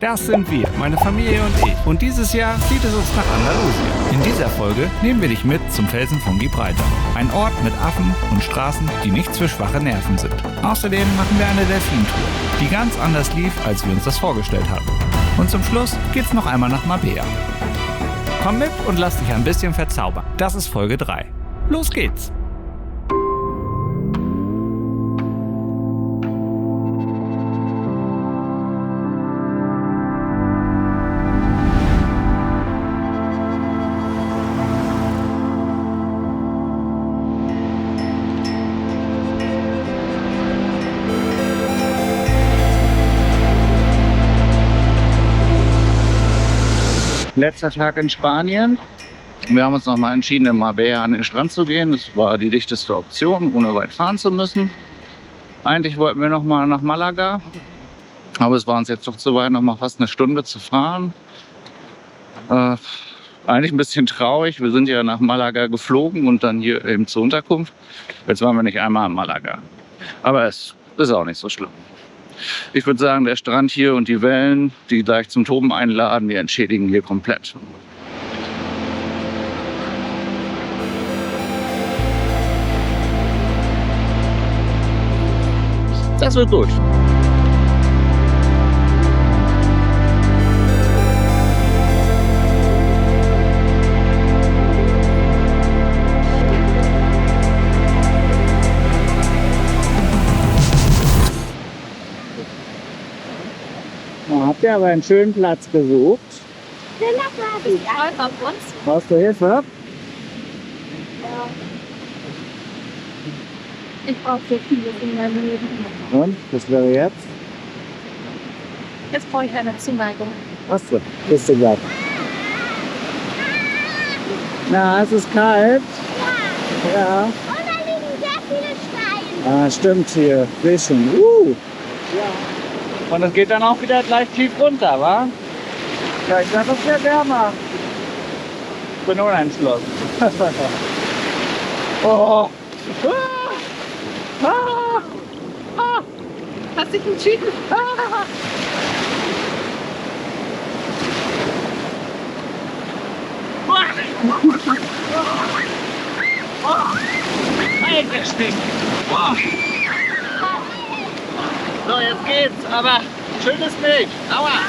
Das sind wir, meine Familie und ich. Und dieses Jahr zieht es uns nach Andalusien. In dieser Folge nehmen wir dich mit zum Felsen von Gibraltar. Ein Ort mit Affen und Straßen, die nichts für schwache Nerven sind. Außerdem machen wir eine Delfintour, die ganz anders lief, als wir uns das vorgestellt hatten. Und zum Schluss geht's noch einmal nach Marbella. Komm mit und lass dich ein bisschen verzaubern. Das ist Folge 3. Los geht's! Letzter Tag in Spanien. Wir haben uns nochmal entschieden, in Marbella an den Strand zu gehen. Das war die dichteste Option, ohne weit fahren zu müssen. Eigentlich wollten wir nochmal nach Malaga, aber es war uns jetzt doch zu weit, nochmal fast eine Stunde zu fahren. Eigentlich ein bisschen traurig. Wir sind ja nach Malaga geflogen und dann hier eben zur Unterkunft. Jetzt waren wir nicht einmal in Malaga. Aber es ist auch nicht so schlimm. Ich würde sagen, der Strand hier und die Wellen, die gleich zum Toben einladen, die entschädigen hier komplett. Das wird gut. Habt ihr aber einen schönen Platz gesucht? Brauchst du Hilfe? Ja. Ich brauche so vieles in meinem Leben. Und? Das wäre jetzt? Jetzt brauche ich eine Zuneigung. Was du? Bist du glatt? Na, es ist kalt. Ja. Und da liegen sehr viele Steine. Ah, stimmt hier. Bisschen. Ja. Und es geht dann auch wieder gleich tief runter, wa? Ja, ich dachte, das wäre wärmer. Ich bin unentschlossen. Oh. Hast dich entschieden? Eingestiegen. So, jetzt geht's, aber schön ist nicht. Aua!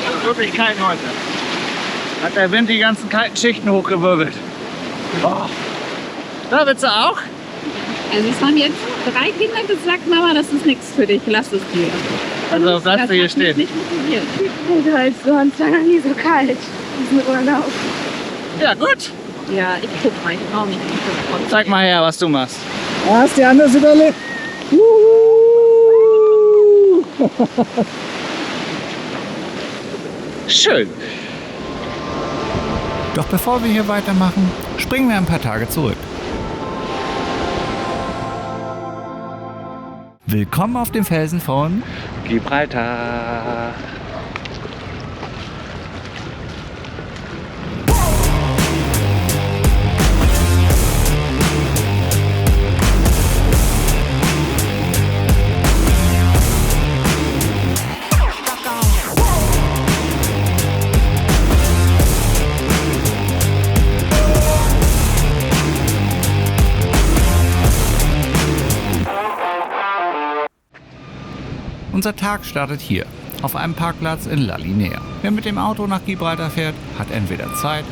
Das ist wirklich kalt heute. Hat der Wind die ganzen kalten Schichten hochgewirbelt. Oh. Da willst du auch? Also es haben jetzt 3 Kinder gesagt, Mama, das ist nichts für dich, lass es dir. Also bleibst du hier stehen. Nicht motiviert. Und halt sonst war noch nie so kalt. Diesen Urlaub. Ja, gut. Ja, ich guck mal, ich brauche nicht. Zeig mal her, was du machst. Hast du anders überlebt? Schön. Doch bevor wir hier weitermachen, springen wir ein paar Tage zurück. Willkommen auf dem Felsen von Gibraltar. Unser Tag startet hier, auf einem Parkplatz in La Linea. Wer mit dem Auto nach Gibraltar fährt, hat entweder Zeit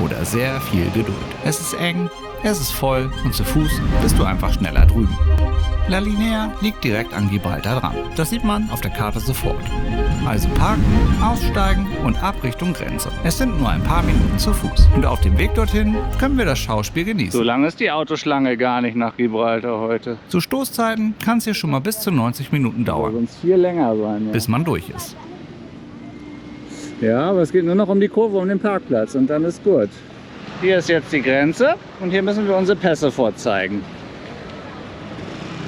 oder sehr viel Geduld. Es ist eng, es ist voll und zu Fuß bist du einfach schneller drüben. La Linea liegt direkt an Gibraltar dran. Das sieht man auf der Karte sofort. Also parken, aussteigen und ab Richtung Grenze. Es sind nur ein paar Minuten zu Fuß. Und auf dem Weg dorthin können wir das Schauspiel genießen. So lange ist die Autoschlange gar nicht nach Gibraltar heute. Zu Stoßzeiten kann es hier schon mal bis zu 90 Minuten Soll dauern, sonst viel länger sein. Ja. bis man durch ist. Ja, aber es geht nur noch um die Kurve, um den Parkplatz und dann ist gut. Hier ist jetzt die Grenze und hier müssen wir unsere Pässe vorzeigen.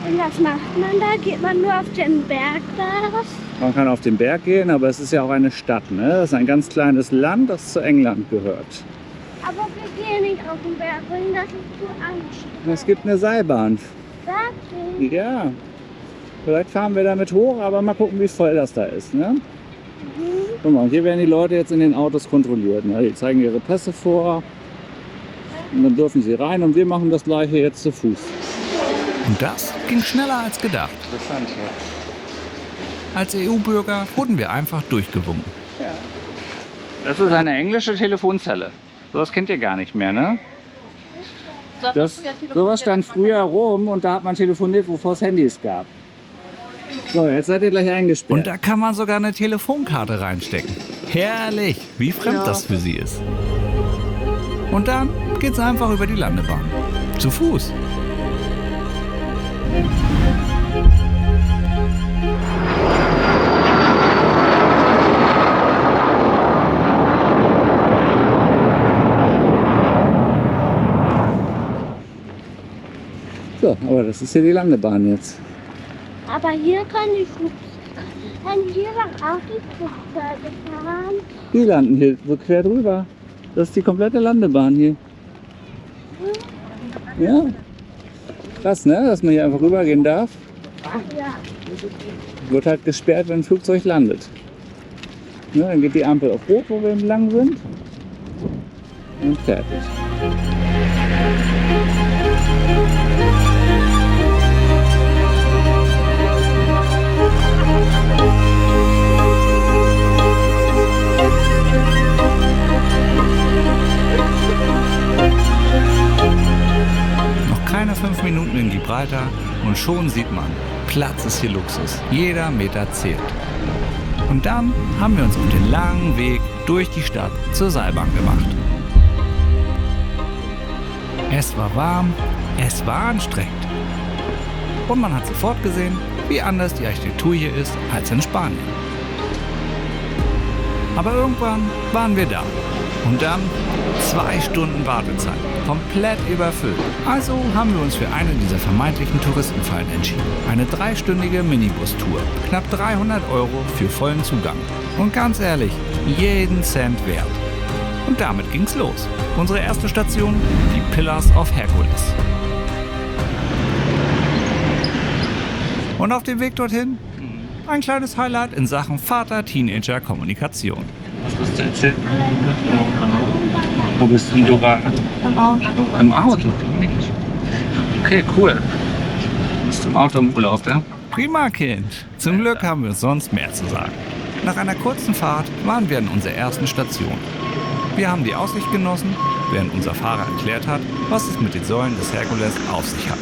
Und was macht man da? Geht man nur auf den Berg da? Man kann auf den Berg gehen, aber es ist ja auch eine Stadt. Ne? Das ist ein ganz kleines Land, das zu England gehört. Aber wir gehen nicht auf den Berg, weil das ist zu anstrengend. Es gibt eine Seilbahn Ja. Vielleicht fahren wir damit hoch, aber mal gucken, wie voll das da ist. Ne? Guck mal, hier werden die Leute jetzt in den Autos kontrolliert. Ne? Die zeigen ihre Pässe vor und dann dürfen sie rein und wir machen das gleiche jetzt zu Fuß. Und das ging schneller als gedacht. Interessant, ja. Als EU-Bürger wurden wir einfach durchgewunken. Das ist eine englische Telefonzelle. Sowas kennt ihr gar nicht mehr, ne? Sowas stand früher rum und da hat man telefoniert, bevor es Handys gab. So, jetzt seid ihr gleich eingesperrt. Und da kann man sogar eine Telefonkarte reinstecken. Herrlich, wie fremd das für sie ist. Und dann geht's einfach über die Landebahn. Zu Fuß. So, aber das ist hier die Landebahn jetzt. Aber hier kann hier doch auch die Flugzeuge fahren. Die landen hier so quer drüber. Das ist die komplette Landebahn hier. Ja. Krass, ne? Dass man hier einfach rübergehen darf. Ja. Wird halt gesperrt, wenn ein Flugzeug landet. Ne, dann geht die Ampel auf Rot, wo wir entlang sind. Und fertig. Noch keine 5 Minuten in Gibraltar und schon sieht man, Platz ist hier Luxus. Jeder Meter zählt. Und dann haben wir uns auf den langen Weg durch die Stadt zur Seilbahn gemacht. Es war warm, es war anstrengend. Und man hat sofort gesehen, wie anders die Architektur hier ist als in Spanien. Aber irgendwann waren wir da. Und dann 2 Stunden Wartezeit, komplett überfüllt. Also haben wir uns für eine dieser vermeintlichen Touristenfallen entschieden. Eine 3-stündige Minibus-Tour, knapp 300 € für vollen Zugang. Und ganz ehrlich, jeden Cent wert. Und damit ging's los. Unsere erste Station, die Pillars of Hercules. Und auf dem Weg dorthin ein kleines Highlight in Sachen Vater-Teenager-Kommunikation. Was musst du erzählen? Wo bist denn du gerade? Im Auto. Im Auto? Okay, cool. Du bist im Auto im Urlaub, ja? Prima, Kind. Zum Glück haben wir sonst mehr zu sagen. Nach einer kurzen Fahrt waren wir an unserer ersten Station. Wir haben die Aussicht genossen, während unser Fahrer erklärt hat, was es mit den Säulen des Herkules auf sich hat.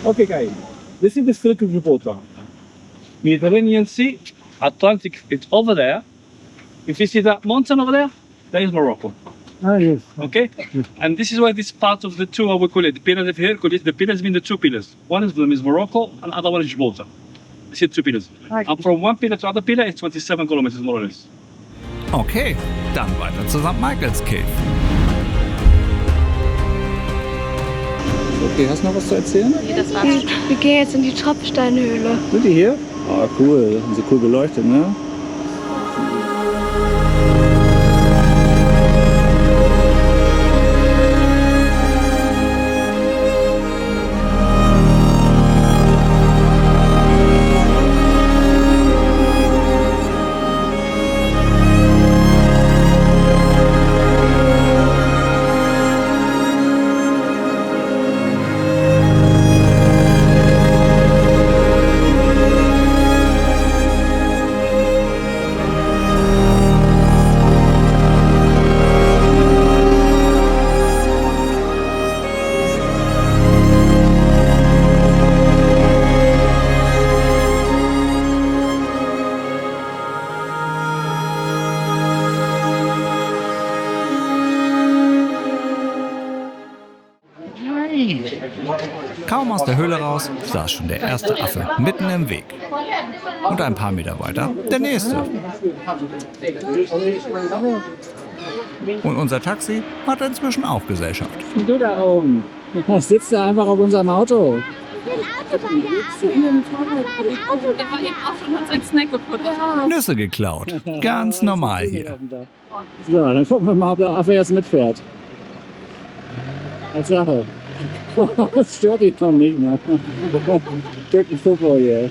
Okay, guys, this is the Strait of Gibraltar. Mediterranean Sea, Atlantic, it's over there. If you see that mountain over there, that is Morocco. Ah, yes. Okay? And this is why this part of the tour, we call it the Pillars of Hercules. The pillars mean the 2 pillars. One of them is Morocco, and the other one is Gibraltar. These are 2 pillars. And from one pillar to other pillar is 27 kilometers more or less. Okay, dann weiter zu St. Michael's Cave. Okay, hast du noch was zu erzählen? Wir gehen jetzt in die Tropfsteinhöhle. Sind die hier? Ah, cool. Haben sie cool beleuchtet, ne? Kaum aus der Höhle raus, saß schon der erste Affe mitten im Weg. Und ein paar Meter weiter der nächste. Und unser Taxi hat inzwischen auch Gesellschaft. Du da oben. Sitzt da einfach auf unserem Auto. Nüsse geklaut. Ganz normal hier. So, dann gucken wir mal, ob der Affe jetzt mitfährt. Tatsache. Das stört dich doch nicht, ne? Stört mich super hier.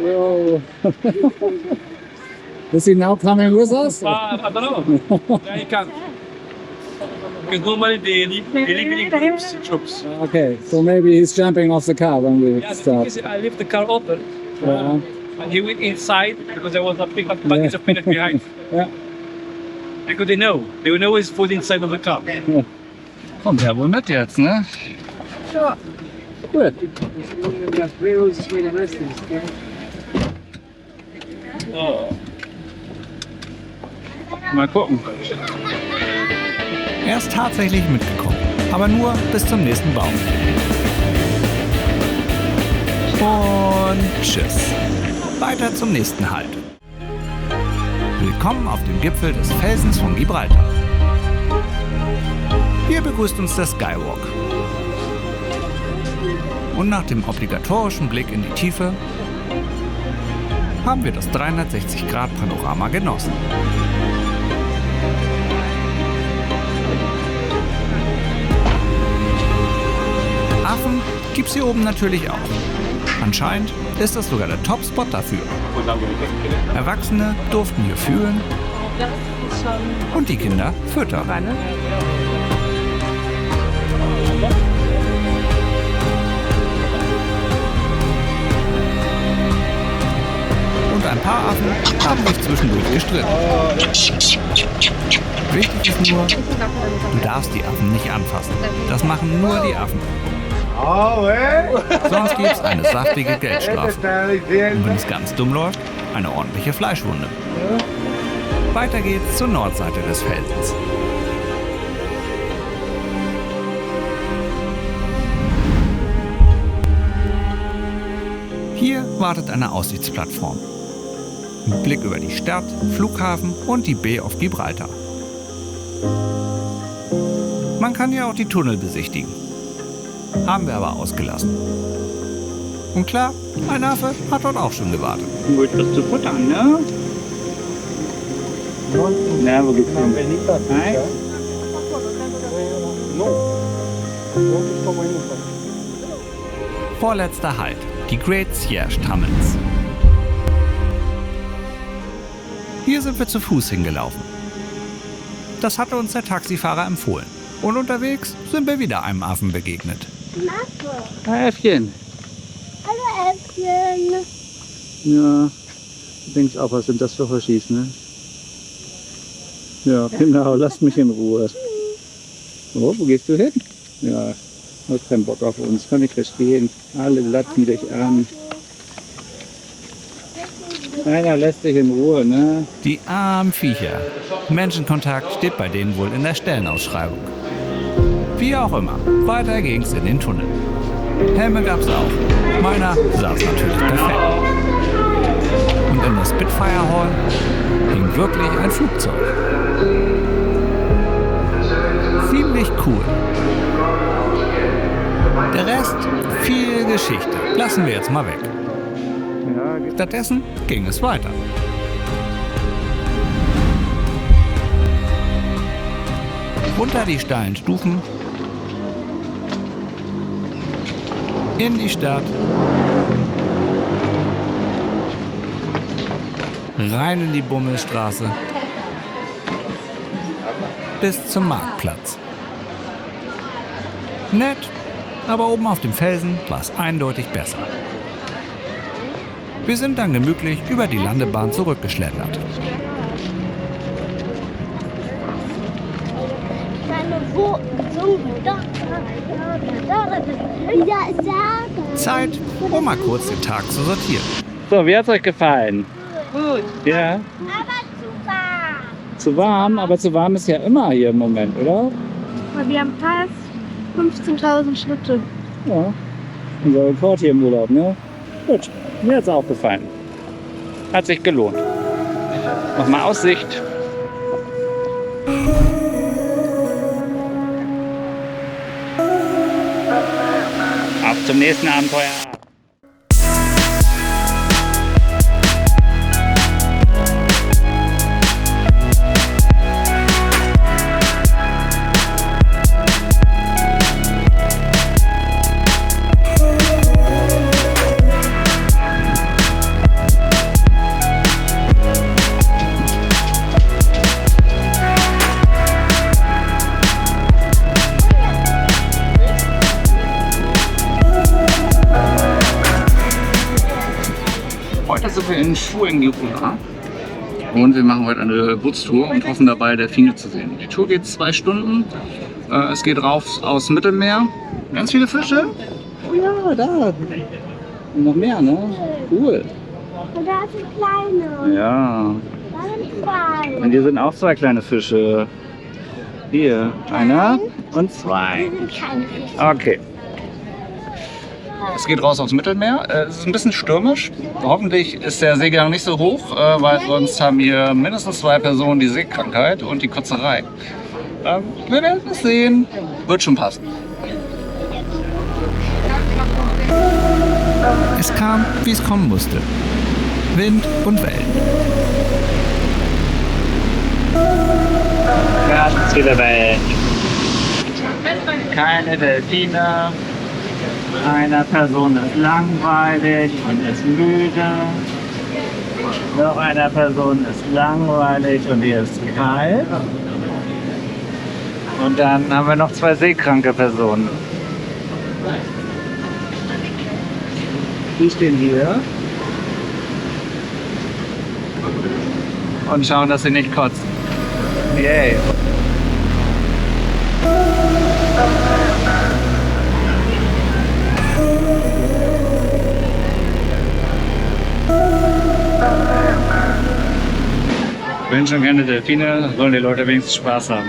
Yo. Is he now coming with us? I don't know. Yeah, he can. Because normally they leave groups, troops. Okay, so maybe he's jumping off the car when we Yeah, the thing start. is, I leave the car open. Yeah. And he went inside because there was a big package of peanut behind. Ja. Because they know his food inside of the car. Kommt ja wohl mit jetzt, ne? Ja. Gut. Oh. Mal gucken. Er ist tatsächlich mitgekommen, aber nur bis zum nächsten Baum. Und tschüss. Weiter zum nächsten Halt. Willkommen auf dem Gipfel des Felsens von Gibraltar. Hier begrüßt uns der Skywalk. Und nach dem obligatorischen Blick in die Tiefe haben wir das 360-Grad-Panorama genossen. Affen gibt's hier oben natürlich auch. Anscheinend ist das sogar der Top-Spot dafür. Erwachsene durften hier fühlen und die Kinder füttern. Und ein paar Affen haben sich zwischendurch gestritten. Wichtig ist nur, du darfst die Affen nicht anfassen. Das machen nur die Affen. Sonst gibt's eine saftige Geldstrafe. Und wenn es ganz dumm läuft, eine ordentliche Fleischwunde. Weiter geht's zur Nordseite des Felsens. Hier wartet eine Aussichtsplattform. Mit Blick über die Stadt, Flughafen und die Bay of Gibraltar. Man kann ja auch die Tunnel besichtigen. Haben wir aber ausgelassen. Und klar, ein Affe hat dort auch schon gewartet. Gut, was zu futtern, ne? Na, wo geht's hin? Nein? Vorletzter Halt, die Great Sierge Tunnels. Hier sind wir zu Fuß hingelaufen. Das hatte uns der Taxifahrer empfohlen. Und unterwegs sind wir wieder einem Affen begegnet. Äffchen. Hallo Äffchen. Ja, du denkst auch, was sind das für Hoshis, ne? Ja, genau, lasst mich in Ruhe. Oh, wo gehst du hin? Ja, du hast keinen Bock auf uns, kann ich verstehen. Alle latzen dich an. Keiner lässt dich in Ruhe, ne? Die armen Viecher. Menschenkontakt steht bei denen wohl in der Stellenausschreibung. Wie auch immer, weiter ging's in den Tunnel. Helme gab's auch. Meiner saß natürlich perfekt. Und in der Spitfire Hall hing wirklich ein Flugzeug. Ziemlich cool. Der Rest, viel Geschichte. Lassen wir jetzt mal weg. Stattdessen ging es weiter. Runter die steilen Stufen, in die Stadt, rein in die Bummelstraße, bis zum Marktplatz. Nett, aber oben auf dem Felsen war es eindeutig besser. Wir sind dann gemütlich über die Landebahn zurückgeschlendert. Zeit, um mal kurz den Tag zu sortieren. So, wie hat's euch gefallen? Gut. Ja, Aber zu warm. zu warm, aber zu warm ist ja immer hier im Moment, oder? Wir haben fast 15.000 Schritte. Ja, unser Rekord hier im Urlaub, ne? Gut, mir hat's auch gefallen. Hat sich gelohnt. Nochmal Aussicht. Auf zum nächsten Abenteuer. in Fuengirola. Und wir machen heute eine Bootstour und hoffen dabei, Delfine zu sehen. Die Tour geht 2 Stunden. Es geht rauf aus Mittelmeer. Ganz viele Fische. Oh ja, da. Und noch mehr, ne? Cool. Und da ist ein kleiner. Ja. Da sind zwei. Und hier sind auch 2 kleine Fische. Hier, einer und 2. Die sind keine Fische. Okay. Es geht raus aufs Mittelmeer. Es ist ein bisschen stürmisch. Hoffentlich ist der Seegang nicht so hoch, weil sonst haben hier mindestens 2 Personen die Seekrankheit und die Kotzerei. Wir werden es sehen. Wird schon passen. Es kam, wie es kommen musste. Wind und Wellen. Ganz viele Wellen. Keine Delfine. Einer Person ist langweilig und ist müde. Noch einer Person ist langweilig und ihr ist kalt. Und dann haben wir noch 2 seekranke Personen. Die stehen hier und schauen, dass sie nicht kotzen. Yay! Wenn schon keine Delfine, sollen die Leute wenigstens Spaß haben.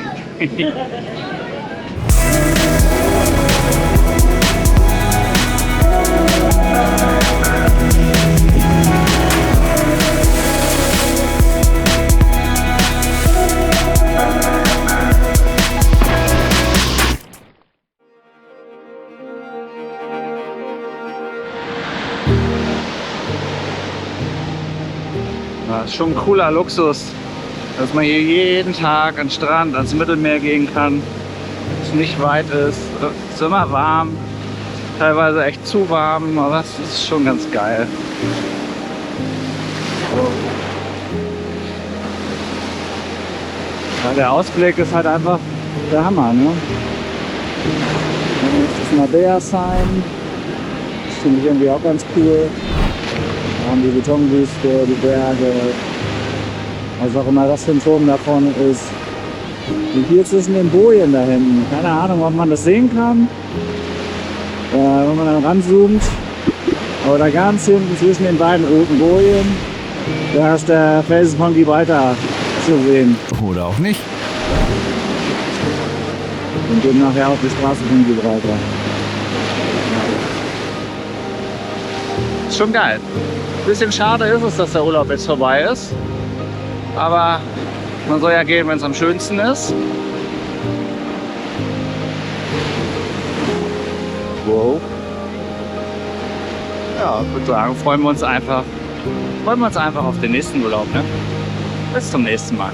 Das ist schon ein cooler Luxus, dass man hier jeden Tag an den Strand, ans Mittelmeer gehen kann, es nicht weit ist, es ist immer warm, teilweise echt zu warm, aber das ist schon ganz geil. Ja, der Ausblick ist halt einfach der Hammer, ne? Dann ist das Mabea-Sign, das finde ich irgendwie auch ganz cool. Wir haben die Betonwüste, die Berge, was auch immer das für ein Turm davon ist. Und hier zwischen den Bojen da hinten, keine Ahnung, ob man das sehen kann, wenn man dann ranzoomt. Aber da ganz hinten zwischen den beiden roten Bojen, da ist der Felsen von Gibraltar zu sehen. Oder auch nicht. Und gehen nachher auf die Straße von Gibraltar. Ist schon geil. Ein bisschen schade ist es, dass der Urlaub jetzt vorbei ist. Aber man soll ja gehen, wenn es am schönsten ist. Wow. Ja, ich würde sagen, freuen wir uns einfach auf den nächsten Urlaub. Ne? Bis zum nächsten Mal.